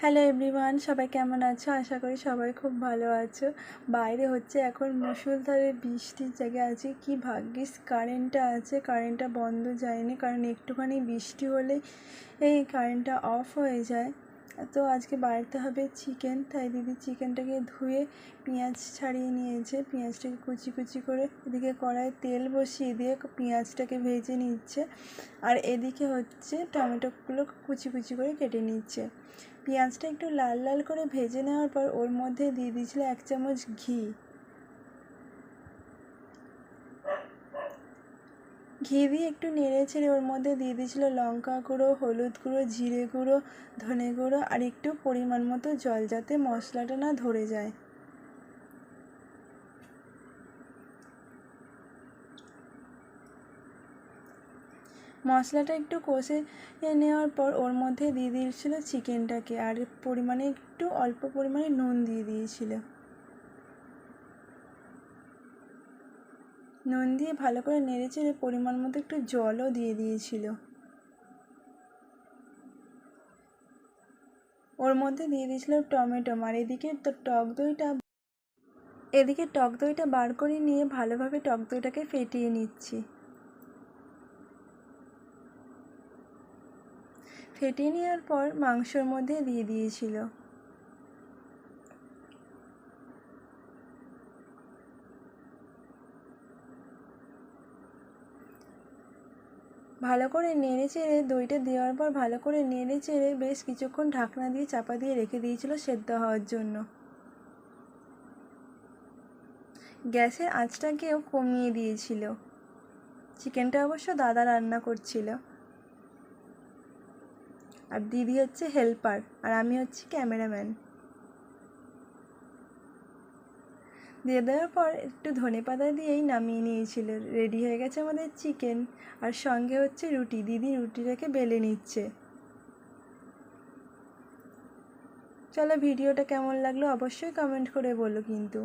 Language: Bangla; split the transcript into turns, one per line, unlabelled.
হ্যালো এভরিওয়ান, সবাই কেমন আছো? আশা করি সবাই খুব ভালো আছো। বাইরে হচ্ছে এখন মুষলধারে বৃষ্টির জায়গায় আছে। কি ভাগ্যিস কারেন্টটা আছে, কারেন্টটা বন্ধ যায়নি, কারণ একটুখানি বৃষ্টি হলে এই কারেন্টটা অফ হয়ে যায়। তো আজকে বাড়িতে হবে চিকেন, তাই দিদি চিকেনটাকে ধুয়ে পেঁয়াজ ছাড়িয়ে নিয়েছে। পেঁয়াজটাকে কুচি কুচি করে এদিকে কড়াইয়ে তেল বসিয়ে দিয়ে পেঁয়াজটাকে ভেজে নিচ্ছে, আর এদিকে হচ্ছে টমেটোগুলো কুচি কুচি করে কেটে নিচ্ছে। পেঁয়াজটা একটু লাল লাল করে ভেজে নেওয়ার পর ওর মধ্যে দিয়ে দিয়েছিল 1 চামচ ঘি। ঘি দিয়ে একটু নেড়ে ছেড়ে ওর মধ্যে দিয়ে দিয়েছিল লঙ্কা গুঁড়ো, হলুদ গুঁড়ো, জিরে গুঁড়ো, ধনে গুঁড়ো আর একটু পরিমাণ মতো জল, যাতে মশলাটা না ধরে যায়। মশলাটা একটু কষে নেওয়ার পর ওর মধ্যে দিয়ে দিয়েছিল চিকেনটাকে, আর পরিমাণে একটু অল্প পরিমাণে নুন দিয়ে দিয়েছিল। নুন দিয়ে ভালো করে নেড়েচেড়ে পরিমাণ মতো একটু জলও দিয়ে দিয়েছিল। ওর মধ্যে দিয়ে দিয়েছিল টমেটো, আর এদিকে টক দইটা বার করে নিয়ে ভালোভাবে টক দইটাকে ফেটিয়ে নিচ্ছি। ফেটিয়ে নেওয়ার পর মাংসর মধ্যে দিয়ে দিয়েছিল। ভালো করে নেড়ে চেড়ে দইটা দেওয়ার পর ভালো করে নেড়ে চেড়ে বেশ কিছুক্ষণ ঢাকনা দিয়ে চাপা দিয়ে রেখে দিয়েছিল সেদ্ধ হওয়ার জন্য। গ্যাসের আঁচটাকেও কমিয়ে দিয়েছিল। চিকেনটা অবশ্য দাদা রান্না করছিল, আর দিদি হচ্ছে হেল্পার, আর আমি হচ্ছি ক্যামেরাম্যান। দিয়ে দেওয়ার পর একটু ধনেপাতা দিয়েই নামিয়ে নিয়েছিল। রেডি হয়ে গেছে আমাদের চিকেন, আর সঙ্গে হচ্ছে রুটি। দিদি রুটিটাকে বেলে নিচ্ছে। চলো, ভিডিওটা কেমন লাগলো অবশ্যই কমেন্ট করে বলো কিন্তু।